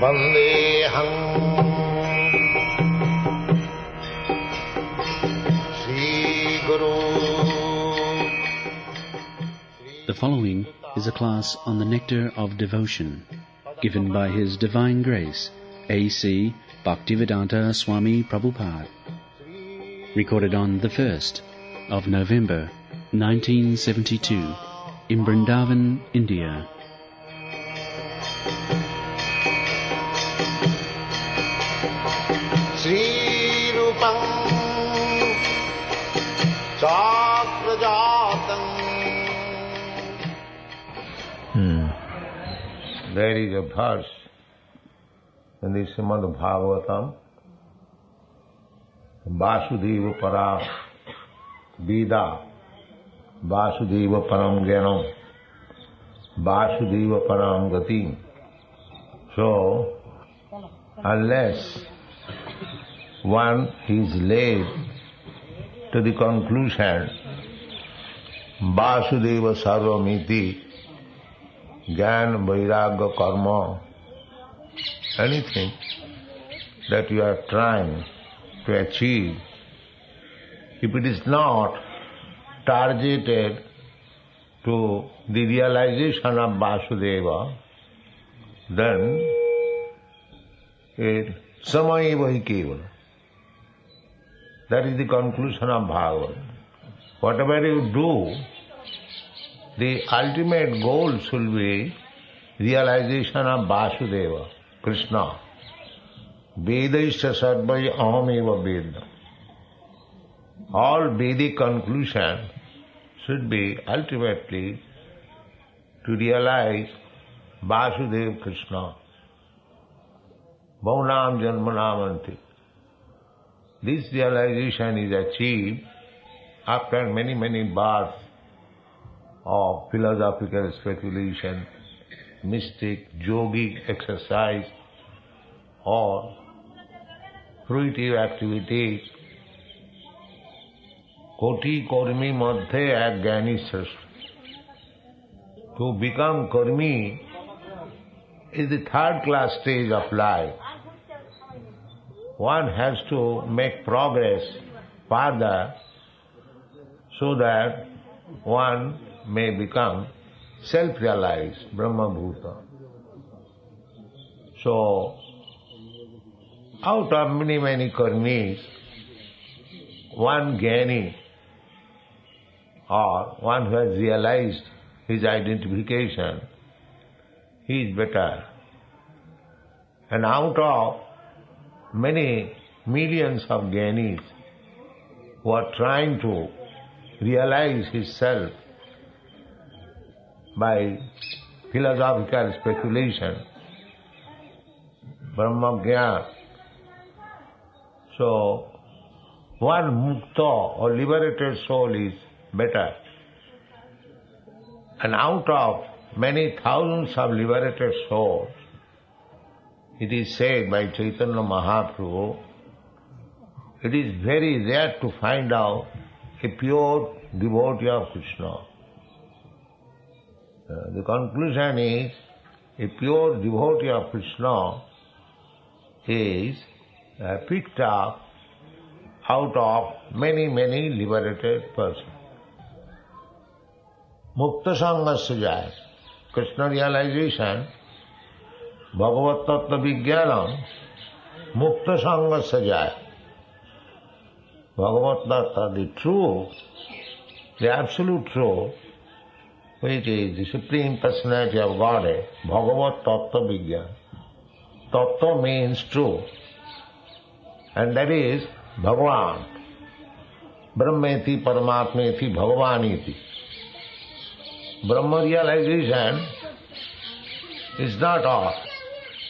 Vandeham Sri Guru. The following is a class on the Nectar of Devotion, given by His Divine Grace, A.C. Bhaktivedanta Swami Prabhupada. Recorded on the 1st of November, 1972, in Vrindavan, India. Sri Rupam Chakrajatam. There is a verse in the Srimad Bhagavatam, Vasudeva Para Vida, Vasudeva Param Gyanam, Vasudeva Param Gati. So, unless one is led to the conclusion, Vasudeva Sarvamiti, Gyan, Vairagya, Karma, anything that you are trying to achieve, if it is not targeted to the realization of Vasudeva, then it samayeva hi kevala. That is the conclusion of Bhagavad. Whatever you do, the ultimate goal should be realization of Vasudeva, Krishna. Vedaisya sarvai ahameva Veda. All Vedic conclusion should be ultimately to realize Vasudeva Krishna. Bhaunam janmanamanti. This realization is achieved after many, many births of philosophical speculation, mystic, yogic exercise, or fruitive activities. Koti Kormi Madhye এক জ্ঞানী শ্রেষ্ঠ. To become Karmi is the third class stage of life. One has to make progress further so that one may become self-realized, Brahma-bhuta. So, out of many, many karmis, one jnani or one who has realized his identification, he is better. And out of many millions of jnanis who are trying to realize his self by philosophical speculation, Brahma Jnana. So, one mukta or liberated soul is better. And out of many thousands of liberated souls, it is said by Chaitanya Mahaprabhu, it is very rare to find out a pure devotee of Krishna. The conclusion is, a pure devotee of Krishna is picked up out of many, many liberated persons. Mukta Sangasya Jaya, Krishna realization, Bhagavat Tattva Vijnanam, Mukta Sangasya Jaya. Bhagavat Tattva, the truth, the absolute truth, which is the Supreme Personality of Godhead, Bhagavat Tattva Vijnana. Tattva means truth, and that is Bhagavan. Brahmeti Paramatmeti Bhagavaniti. Brahma realization is not all.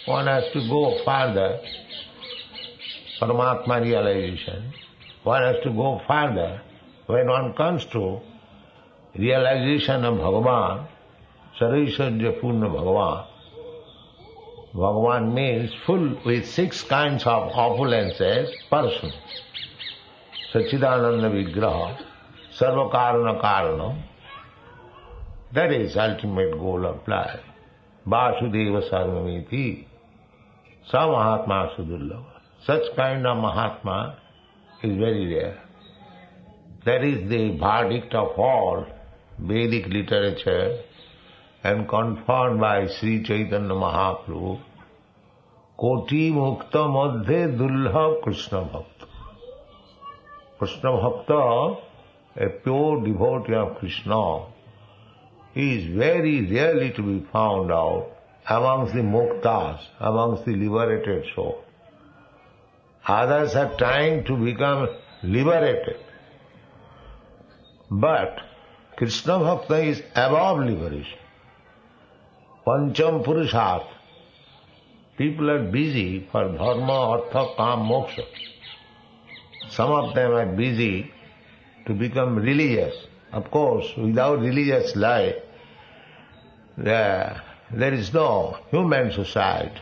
One has to go further. Paramatma realization. One has to go further. When one comes to realization of Bhagavan, Saraisarja Purna Bhagavan. Bhagavan means full with 6 kinds of opulences, person. Sachidananda Vigraha, Sarvakarana Karana. That is ultimate goal of life. Vasudeva Sarvamiti, Sa Mahatma Sudurlava. Such kind of Mahatma is very rare. That is the verdict of all Vedic literature and confirmed by Sri Chaitanya Mahaprabhu. Koti Mukta Madhye Dulha Krishna Bhakta. Krishna Bhakta, a pure devotee of Krishna, is very rarely to be found out amongst the muktas, amongst the liberated souls. Others are trying to become liberated. But Krishna Bhakta is above liberation. Pancham Purusharth. People are busy for dharma, artha, kam, moksha. Some of them are busy to become religious. Of course, without religious life, there is no human society.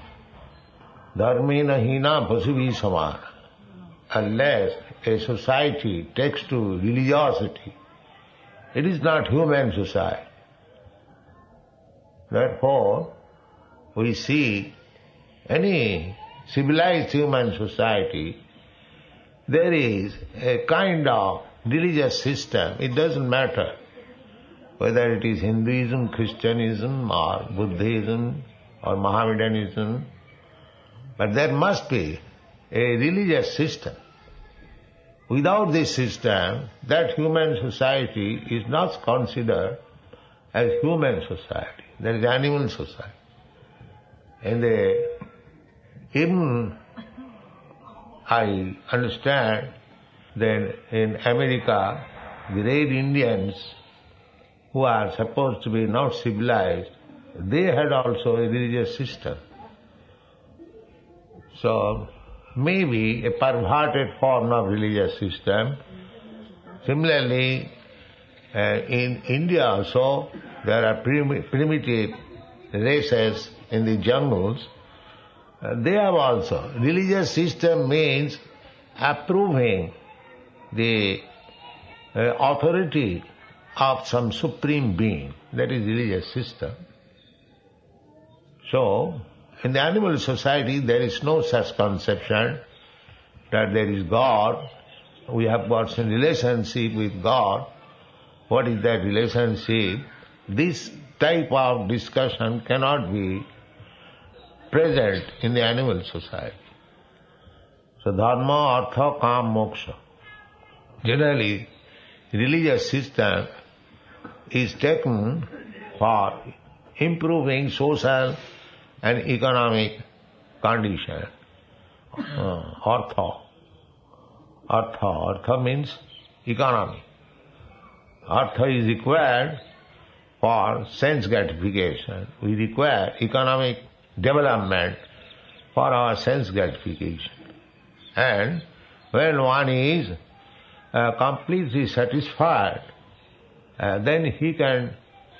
Dharmena hina pasivi samana. Unless a society takes to religiosity, it is not human society. Therefore, we see any civilized human society, there is a kind of religious system. It doesn't matter whether it is Hinduism, Christianism or Buddhism or Mohammedanism, but there must be a religious system. Without this system, that human society is not considered as human society. There is animal society. And even I understand that in America, the Red Indians, who are supposed to be not civilized, they had also a religious system. So, maybe a perverted form of religious system. Similarly, in India also, there are primitive races in the jungles. They have also. Religious system means approving the authority of some supreme being. That is religious system. So, in the animal society, there is no such conception that there is God. We have got some relationship with God. What is that relationship? This type of discussion cannot be present in the animal society. So dharma, artha, kam, moksha. Generally, religious system is taken for improving social and economic condition. Artha. Artha means economy. Artha is required for sense gratification. We require economic development for our sense gratification. And when one is completely satisfied, then he can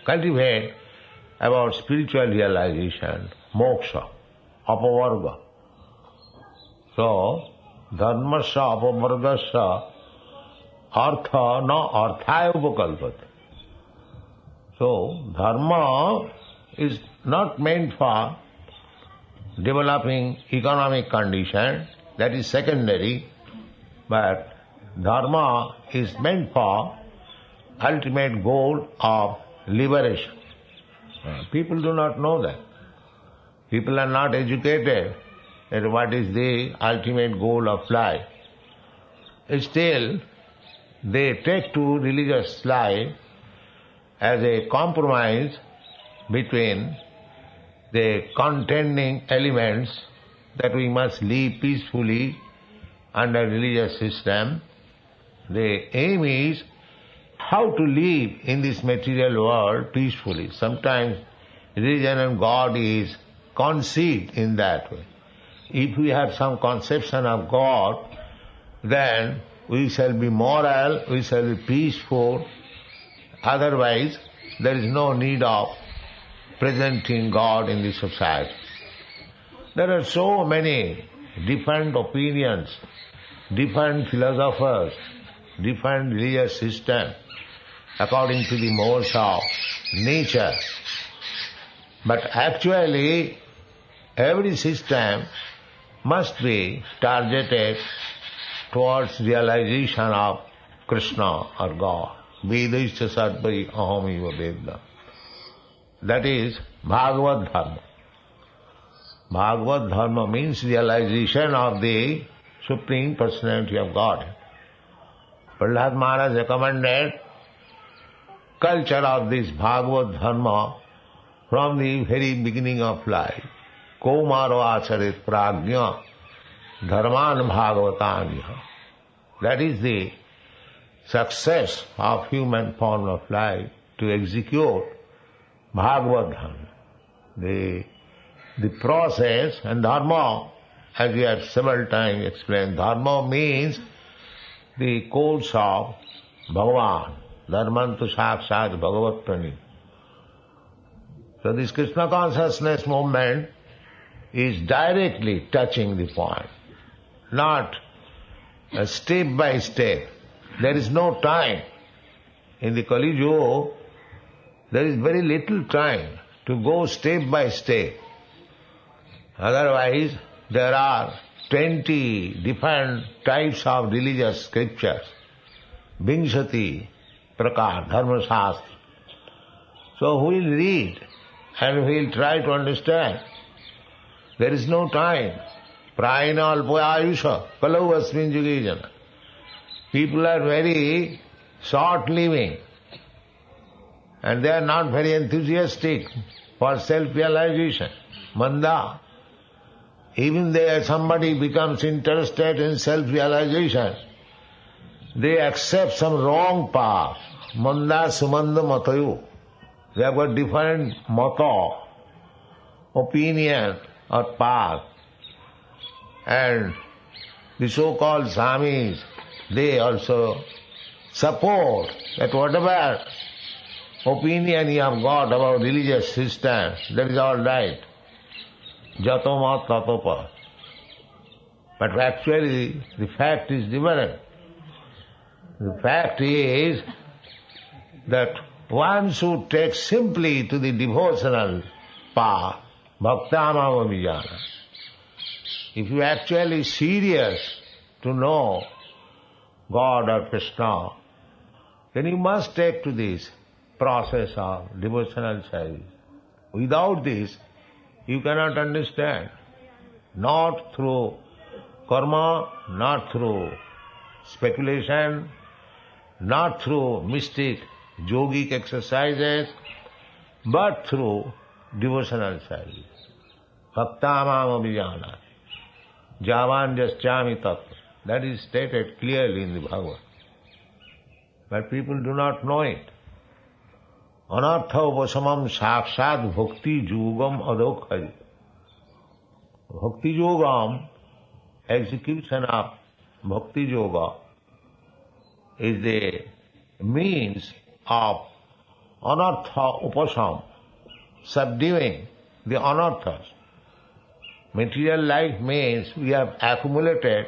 cultivate about spiritual realization, moksha, apavarga. So, dharmasya apavargasya artha na arthaya upakalpate. So, dharma is not meant for developing economic condition, that is secondary, but dharma is meant for ultimate goal of liberation. People do not know that. People are not educated that what is the ultimate goal of life. Still, they take to religious life as a compromise between the contending elements that we must live peacefully under religious system. The aim is how to live in this material world peacefully. Sometimes religion and God is conceived in that way. If we have some conception of God, then we shall be moral, we shall be peaceful. Otherwise, there is no need of presenting God in the society. There are so many different opinions, different philosophers, different religious systems, according to the modes of nature. But actually, every system must be targeted towards realization of Krishna or God. Vedaischa sarvai ahamiva vedna. That is Bhagavad Dharma. Bhagavad Dharma means realization of the Supreme Personality of God. Prahlad Maharaj recommended culture of this Bhagavad Dharma from the very beginning of life. Kaumaro acharit prajna dharman bhagavataniha. That is the success of human form of life, to execute Bhagavad Dharma. The process and dharma, as we have several times explained, dharma means the course of Bhagavan. Dharmantu sakshat bhagavat prani. So this Krishna consciousness movement is directly touching the point, not step by step. There is no time. In the Kali Yuga, there is very little time to go step by step. Otherwise, there are 20 different types of religious scriptures. Vinshati prakar, dharma shastra. So who will read and who will try to understand? There is no time. Prayana alpo ayusha, kalau asmin yuge jana. People are very short living and they are not very enthusiastic for self-realization. Manda. Even if somebody becomes interested in self-realization, they accept some wrong path. Manda sumanda matayu. They have got different mata, opinion or path. And the so-called Swamis, they also support that whatever opinion you have got about religious system, that is all right. Jato mat tato pa. But actually the fact is different. The fact is that one should take simply to the devotional path, bhaktamam vijana. If you are actually serious to know God or Krishna, then you must take to this process of devotional service. Without this, you cannot understand. Not through karma, not through speculation, not through mystic yogic exercises, but through devotional service. Bhaktamam abhijana. Javan jaschami tattva. That is stated clearly in the Bhagavad. But people do not know it. Anartha upasamam sakshat bhakti yogam adokhari. Bhakti yogam, execution of bhakti yoga, is the means of anartha upasam, subduing the anarthas. Material life means we have accumulated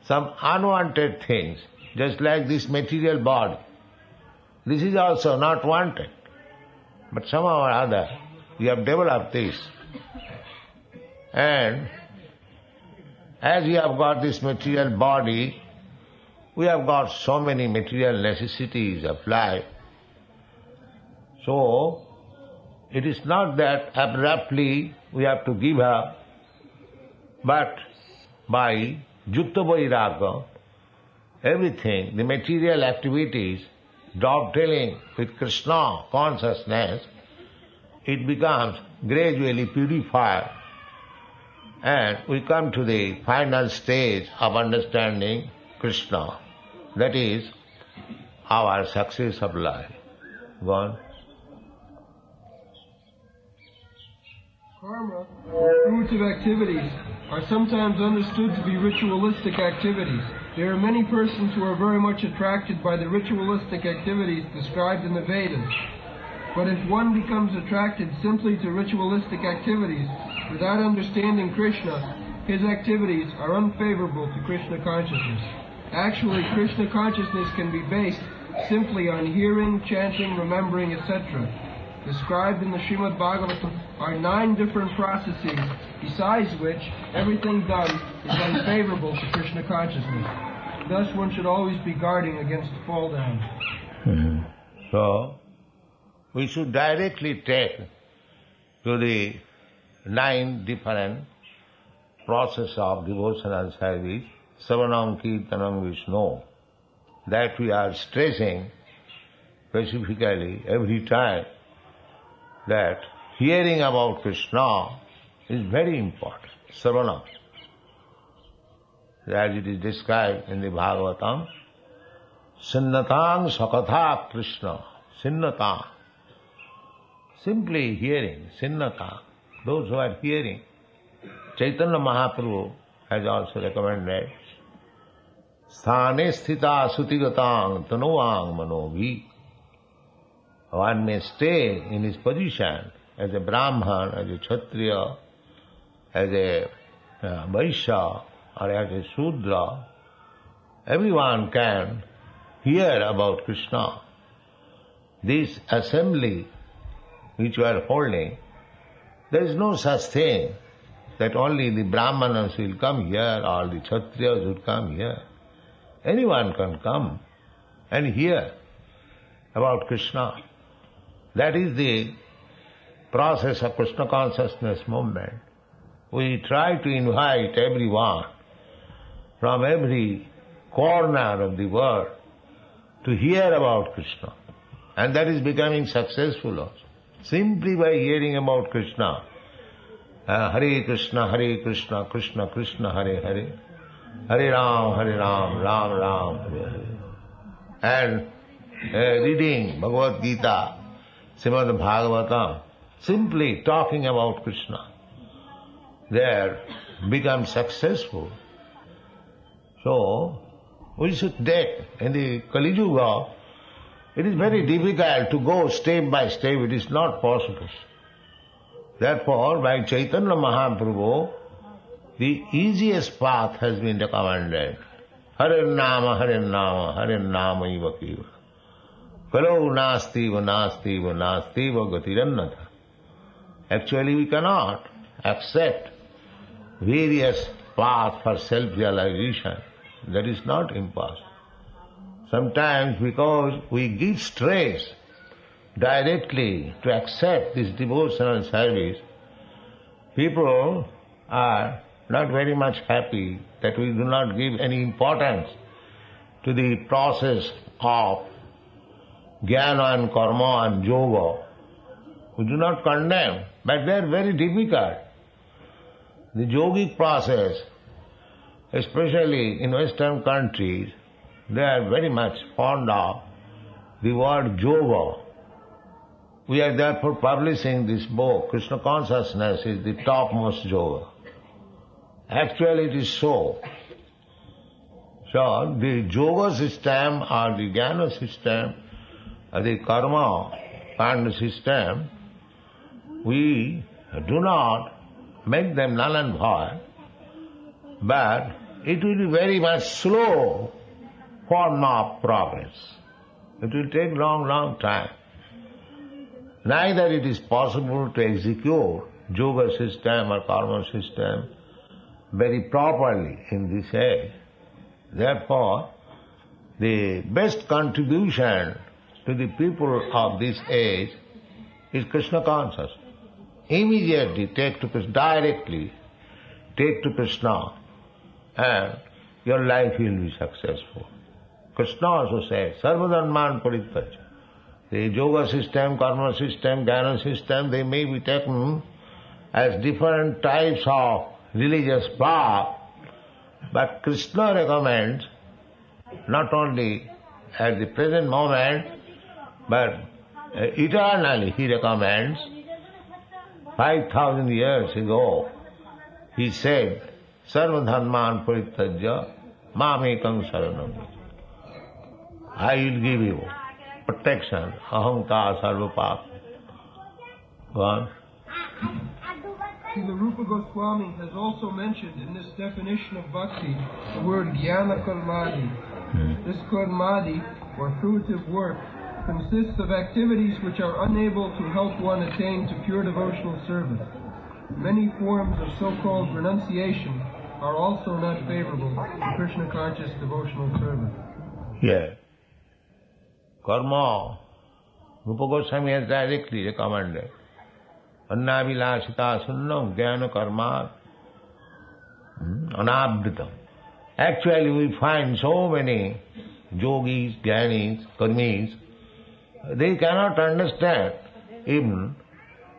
some unwanted things, just like this material body. This is also not wanted. But somehow or other, we have developed this. And as we have got this material body, we have got so many material necessities of life. So, it is not that abruptly we have to give up, but by Yukta Vairagya, everything, the material activities, dovetailing with Krishna consciousness, it becomes gradually purified, and we come to the final stage of understanding Krishna. That is our success of life. Go on. Karma, fruits of activities, are sometimes understood to be ritualistic activities. There are many persons who are very much attracted by the ritualistic activities described in the Vedas. But if one becomes attracted simply to ritualistic activities without understanding Krishna, his activities are unfavorable to Krishna consciousness. Actually, Krishna consciousness can be based simply on hearing, chanting, remembering, etc. described in the Srimad Bhagavatam are 9 different processes, besides which everything done is unfavorable to Krishna consciousness. Thus one should always be guarding against fall down. So, we should directly take to the 9 different process of devotional service, Savanam Kirtanam Vishnu, that we are stressing specifically every time, that hearing about Krishna is very important. Savanam, as it is described in the Bhagavatam, Sinnatang Sakatha Krishna, Sinnatang, simply hearing, Sinnatang, those who are hearing. Chaitanya Mahaprabhu has also recommended, Sthane sthita sutigatang tanuang manobhi. One may stay in his position as a Brahman, as a Kshatriya, as a Vaishya, or as a Shudra. Everyone can hear about Krishna. This assembly which we are holding, there is no such thing that only the Brahmanas will come here or the Kshatriyas will come here. Anyone can come and hear about Krishna. That is the process of Krishna consciousness movement. We try to invite everyone from every corner of the world to hear about Krishna. And that is becoming successful also. Simply by hearing about Krishna, Hare Krishna, Krishna Krishna, Hare Hare, Hare Ram, Ram Ram, Hare Hare. And reading Bhagavad Gita, Srimad Bhagavatam, simply talking about Krishna, there becomes successful. So, we should take, in the Kali Yuga, it is very difficult to go step by step, it is not possible. Therefore, by Chaitanya Mahaprabhu, the easiest path has been recommended. Hare Nama, Hare Nama, Hare Nama iva kiva. Kalo nasti va nasti va nasti va gatirannata. Actually, we cannot accept various paths for self-realization. That is not impossible. Sometimes because we give stress directly to accept this devotional service, people are not very much happy that we do not give any importance to the process of jnana and karma and yoga. We do not condemn, but they are very difficult. The yogic process, especially in Western countries, they are very much fond of the word yoga. We are therefore publishing this book, Krishna Consciousness is the topmost yoga. Actually it is so. So the yoga system or the jnana system or the karma and system, we do not make them null and void, but it will be very much slow form of progress. It will take long time. Neither it is possible to execute yoga system or karma system very properly in this age. Therefore, the best contribution to the people of this age is Krishna consciousness. Immediately directly take to Krishna, and your life will be successful. Krishna also says, Sarvadharman Parityajya. The yoga system, karma system, jnana system, they may be taken as different types of religious path, but Krishna recommends, not only at the present moment, but eternally he recommends. 5,000 years ago, he said, Sarvadharman Parityajya Mamekam Saranam. I will give you protection, ahamta sarvapap. Go on. Srila Rupa Goswami has also mentioned in this definition of bhakti the word jnana karmadi. This karmadi, or fruitive work, consists of activities which are unable to help one attain to pure devotional service. Many forms of so-called renunciation are also not favorable to Krishna-conscious devotional service. Yeah. Karma, Rupa Goswami has directly recommended. Annavilasita sunnam jnana karma anabdhitam. Actually, we find so many yogis, jnanis, karmis, they cannot understand even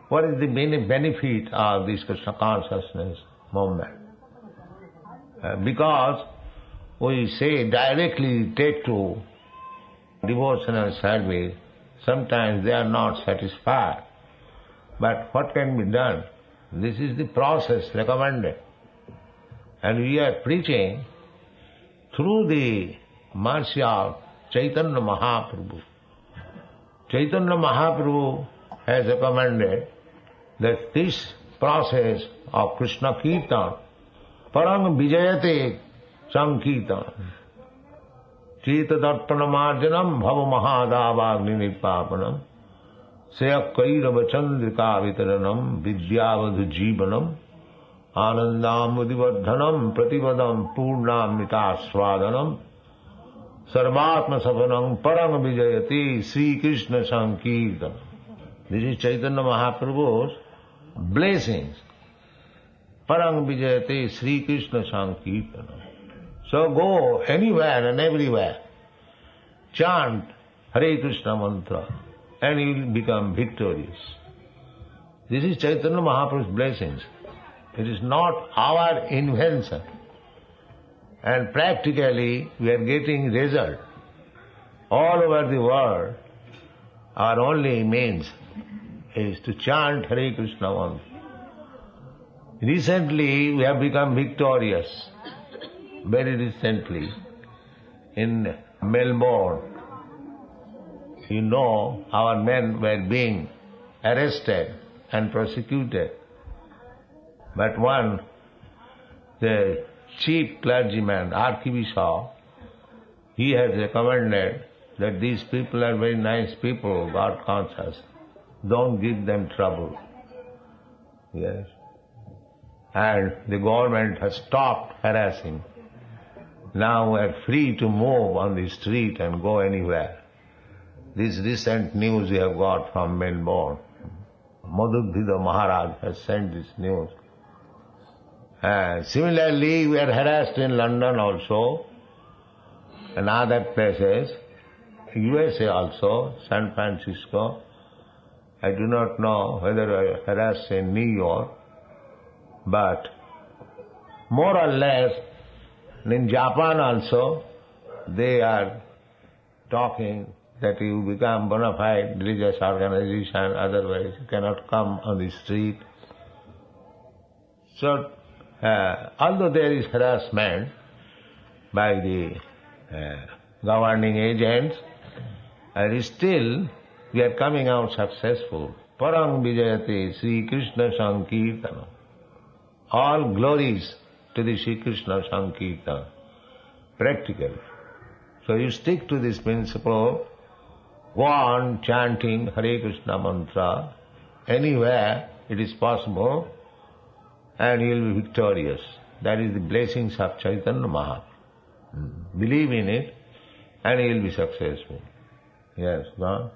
what is the benefit of this Krishna consciousness movement. Because we say directly take to devotional service, sometimes they are not satisfied. But what can be done? This is the process recommended. And we are preaching through the mercy of Chaitanya Mahaprabhu. Chaitanya Mahaprabhu has recommended that this process of Krishna Kirtan, Parang Vijayate Sankirtan, Cheta Darpanamarjanam Bhava Mahadavagni Nipapanam, Sayakairava Chandrika Vitaranam Vidyavadhu Jivanam Anandam Udivardhanam Prativadam Purnamita Swadanam Sarvatma Savanam Parang Vijayati Sri Krishna Sankirtan. This is Chaitanya Mahaprabhu's blessings. Parang Vijayati Sri Krishna Sankirtan. So go anywhere and everywhere, chant Hare Krishna mantra, and you will become victorious. This is Chaitanya Mahaprabhu's blessings. It is not our invention. And practically we are getting result. All over the world, our only means is to chant Hare Krishna mantra. Recently we have become victorious. Very recently in Melbourne, you know, our men were being arrested and prosecuted. But one, the chief clergyman, Archbishop, he has recommended that these people are very nice people, God conscious. Don't give them trouble. Yes. And the government has stopped harassing. Now we are free to move on the street and go anywhere. This recent news we have got from Melbourne. Madhudhida Maharaj has sent this news. Similarly, we are harassed in London also, and other places, USA also, San Francisco. I do not know whether we are harassed in New York, but more or less in Japan also, they are talking that you become bona fide religious organization, otherwise you cannot come on the street. So, although there is harassment by the governing agents, still we are coming out successful. Parang Vijayate Sri Krishna Sankirtana. All glories to the Sri Krishna Sankirtana, practically. So you stick to this principle, go on chanting Hare Krishna mantra, anywhere it is possible, and you will be victorious. That is the blessings of Chaitanya Mahaprabhu. Believe in it, and you will be successful. Yes, go on.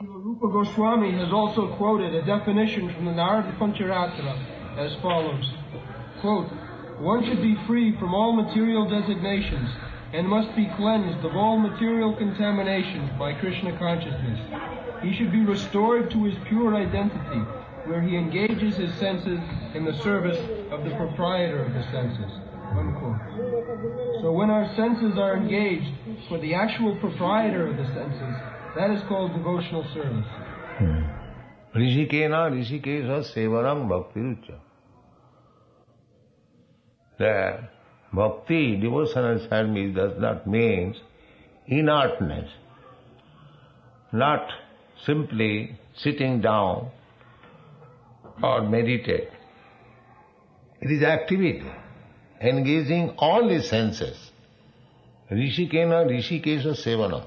Rupa Goswami has also quoted a definition from the Narada Pancharatra as follows. Quote, one should be free from all material designations and must be cleansed of all material contaminations by Krishna consciousness. He should be restored to his pure identity, where he engages his senses in the service of the proprietor of the senses. Unquote. So when our senses are engaged for the actual proprietor of the senses, that is called devotional service. Rishikena Rishikesha Sevaram Bhakti Rucha. The bhakti, devotional service, does not mean inertness, not simply sitting down or meditate. It is activity, engaging all the senses. Rishikena Rishikesha Sevanam.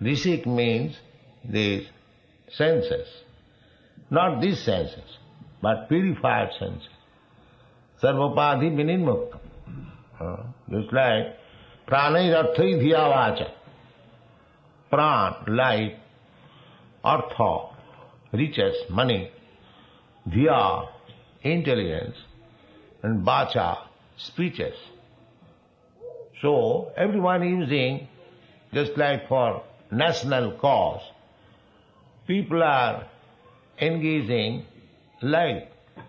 Rishik means these senses. Not these senses, but purified senses. Sarvapadhi vinimukta. Just like pranai arthai dhiya vacha. Pran, life, artha, riches, money, dhiya, intelligence, and vacha, speeches. So everyone using, just like for national cause, people are engaging life.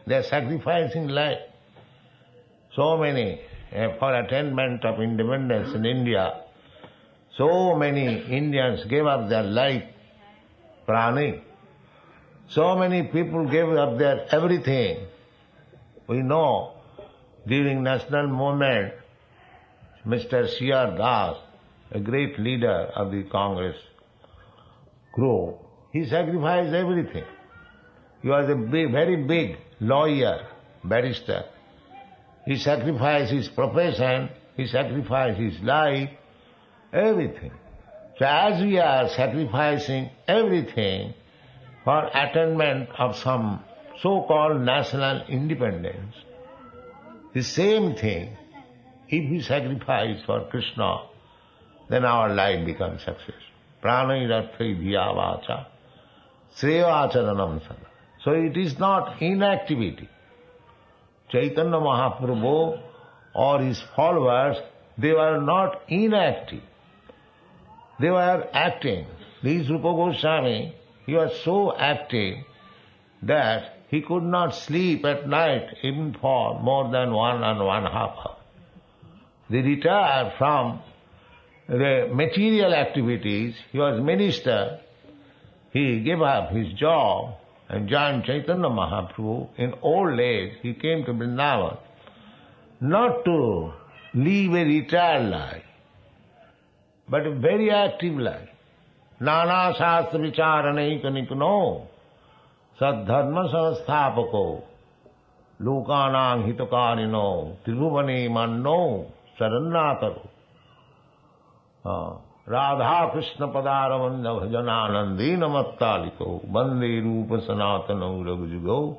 They are sacrificing life. So many, for attainment of independence in India, so many Indians gave up their life, prani. So many people gave up their everything. We know during national movement, Mr. C.R. Das, a great leader of the Congress group, he sacrificed everything. He was a very big lawyer, barrister. He sacrificed his profession, he sacrificed his life, everything. So as we are sacrificing everything for attainment of some so-called national independence, the same thing, if we sacrifice for Krishna, then our life becomes successful. Pranai rathai dhiya vacha, sreva charanam sada. So it is not inactivity. Chaitanya Mahaprabhu or his followers, they were not inactive. They were acting. This Rupa Goswami, he was so active that he could not sleep at night even for more than 1.5 hours. They retired from the material activities. He was minister. He gave up his job and joined Chaitanya Mahaprabhu. In old age, he came to Vrindavan not to live a retired life, but a very active life. Nana Shastra Vicharanaika Nipuno Sadharma Samsthapako Lokanang Hitakarino Tiruvane Manno Sarannataro Radha Krishna Padaravanda Bhajananandina Mattaliko Bande Rupa Sanatana Raghujugo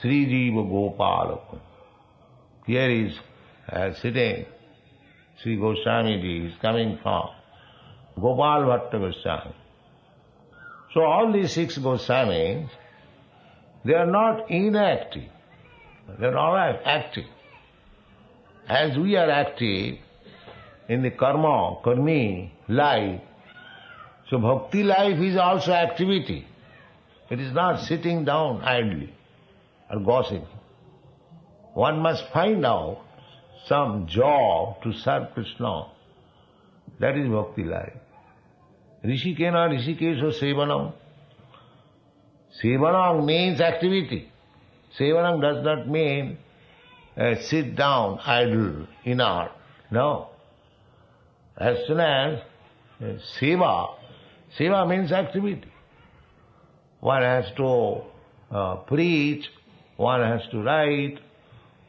Sri Jiva Gopalako. Here is sitting Sri Goswami Ji is coming from Gopal Bhatta Goswami. So all these 6 Goswamis, they are not inactive. They are all active. As we are active in the karmi life, so bhakti life is also activity. It is not sitting down idly or gossiping. One must find out some job to serve Krishna. That is bhakti life. Rishikena Rishikesha Sevanam. Sevanam means activity. Sevanam does not mean sit down, idle, inert. No. As soon as seva means activity. One has to preach, one has to write,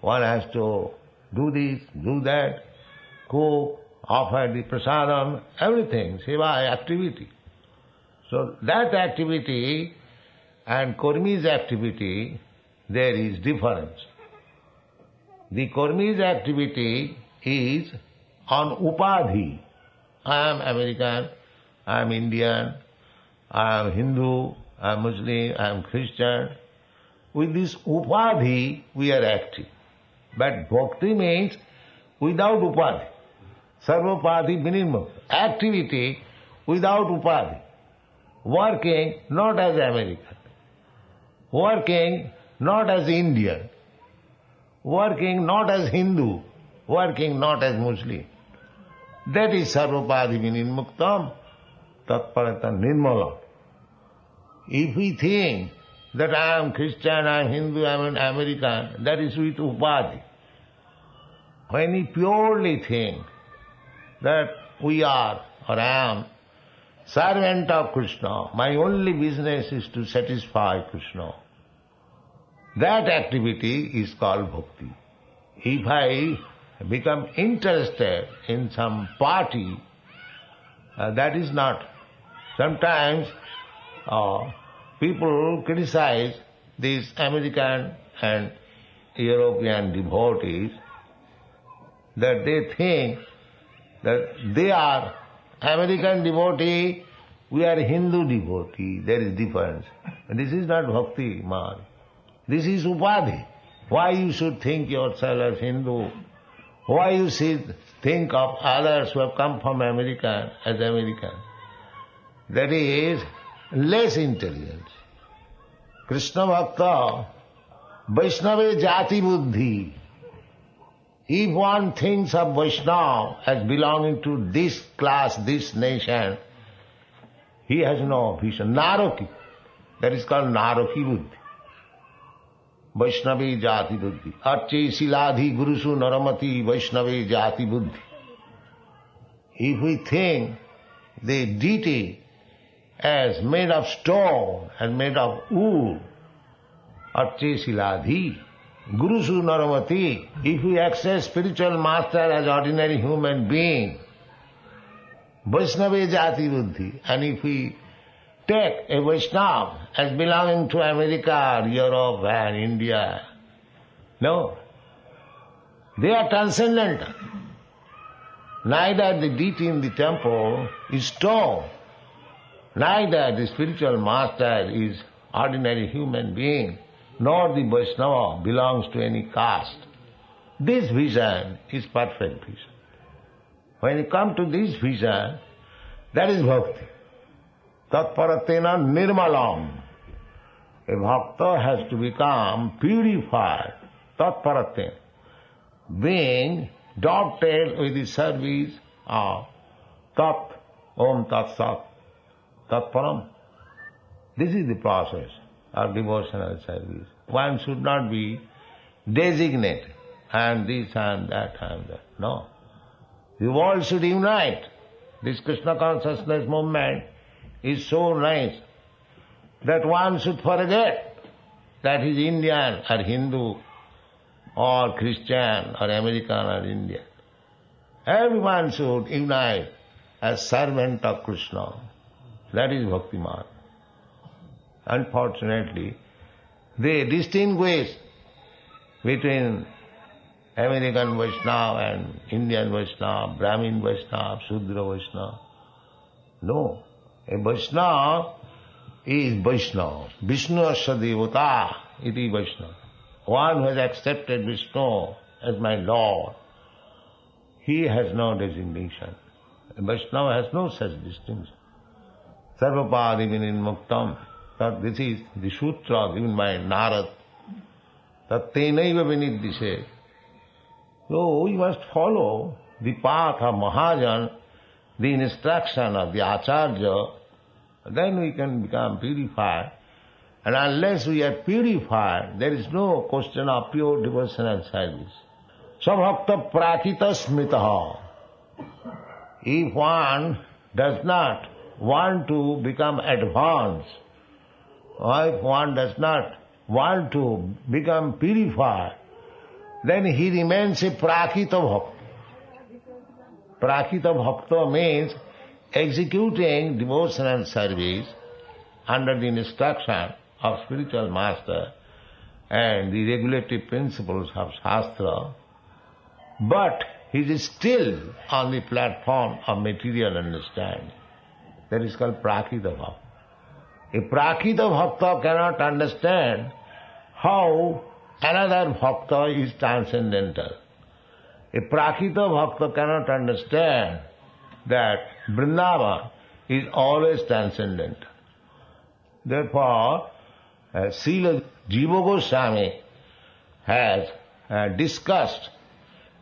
one has to do this, do that, cook, offer the prasadam, everything, seva activity. So that activity and Kurmi's activity, there is difference. The Kurmi's activity is on upadhi. I am American, I am Indian, I am Hindu, I am Muslim, I am Christian. With this upadhi, we are active. But bhakti means without upadhi. Sarvapadhi vinimukta. Activity without upadhi. Working not as American. Working not as Indian. Working not as Hindu. Working not as Muslim. That is sarvapadhi vinimuktam tatparata nirmala. If we think that I am Christian, I am Hindu, I am American, that is with upadhi. When we purely think that we are or I am servant of Krishna, my only business is to satisfy Krishna, that activity is called bhakti. If I become interested in some party, that is not Sometimes people criticize these American and European devotees that they think that they are American devotee, we are Hindu devotee, there is difference. And this is not bhakti marg. This is upadhi. Why you should think yourself as Hindu? Why you should think of others who have come from America as American? That is less intelligence. Krishna Bhakta, Vaishnava Jati Buddhi. If one thinks of Vaishnava as belonging to this class, this nation, he has no vision. Naraki. That is called Naraki Buddhi. Vaishnavi Jati Buddhi. Arche Siladhi Gurusu Naramati Vaishnavi Jati Buddhi. If we think the deity as made of stone, as made of wood, Arche Siladhi, Gurusu Naramati, if we accept spiritual master as ordinary human being, Vaishnava Jati Buddhi, and if we take a Vaishnava as belonging to America, Europe and India, no, they are transcendental. Neither the deity in the temple is stone, neither the spiritual master is ordinary human being, nor the Vaishnava belongs to any caste. This vision is perfect vision. When you come to this vision, that is bhakti. Tatparatena nirmalam. A bhakta has to become purified. Tatparatena. Being dovetailed with the service of Tat, Om Tat Sat, Tatparam. This is the process of devotional service. One should not be designated, and this and that and that. No. The world should unite. This Krishna consciousness movement is so nice that one should forget that he is Indian or Hindu or Christian or American or Indian. Everyone should unite as servant of Krishna. That is Bhakti Marg. Unfortunately, they distinguish between American Vaishnava and Indian Vaishnava, Brahmin Vaishnava, Shudra Vaishnava. No. A Vaishnava is Vaishnava. Vishnu Asya Devata iti Vaishnava. One who has accepted Vishnu as my Lord, he has no designation. A Vaishnava has no such distinction. Sarvapadi Vinimuktam. This is the sutra given by Narad. Tattenaiva Viniddhise. So we must follow the path of Mahajan, the instruction of the Acharya, then we can become purified. And unless we are purified, there is no question of pure devotional service. Sabhakta prakita smitaha. If one does not want to become advanced, or if one does not want to become purified, then he remains a prakita bhakta. Prakita bhakta means executing devotional service under the instruction of spiritual master and the regulative principles of Shastra, but he is still on the platform of material understanding. That is called prakita bhakta. A prakita bhakta cannot understand how another bhakta is transcendental. A prakita bhakta cannot understand that Vrindavan is always transcendental. Therefore, Srila Jiva Goswami has discussed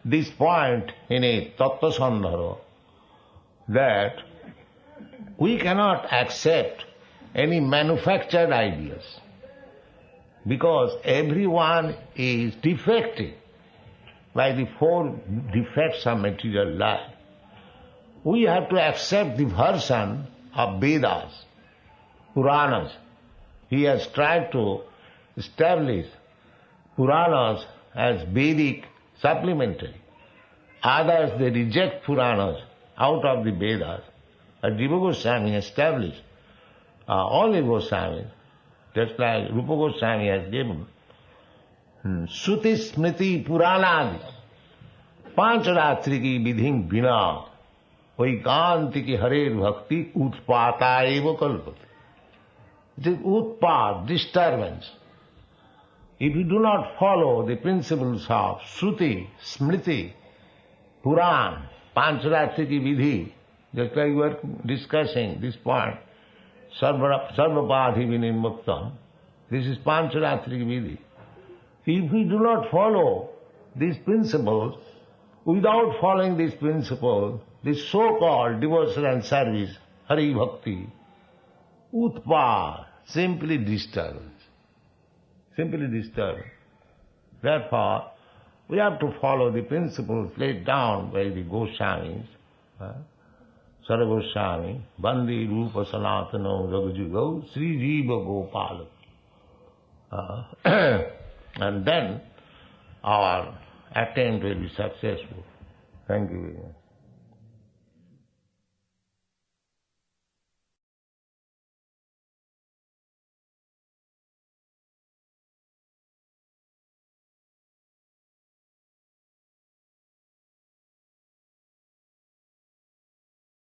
this point in a Tattva Sandhara, that we cannot accept any manufactured ideas, because everyone is defective by the four defects of material life. We have to accept the version of Vedas, Puranas. He has tried to establish Puranas as Vedic supplementary. Others, they reject Puranas out of the Vedas. But Jiva Goswami established all the Goswamis, just like Rupa Goswami has given, Shruti Smriti Puranadi, Pancharatri ki vidhi bina, Vaikanti ki Hare Bhakti Utpata eva kalpati. It is utpat, disturbance. If you do not follow the principles of Shruti, Smriti, Puran, Pancharatri ki vidhi, just like we were discussing this point, Sarvapadhi vinimuktam, this is Pancharatri ki vidhi. If we do not follow these principles, without following these principles, this so-called devotion and service, Hari Bhakti, utpa, simply disturbance. Simply disturbance. Therefore, we have to follow the principles laid down by the Goswamis, Sara Goswami, Bandi Rupa Sanatano Raghujugo, Sri Jiva Gopala. And then our attempt will be successful. Thank you very much.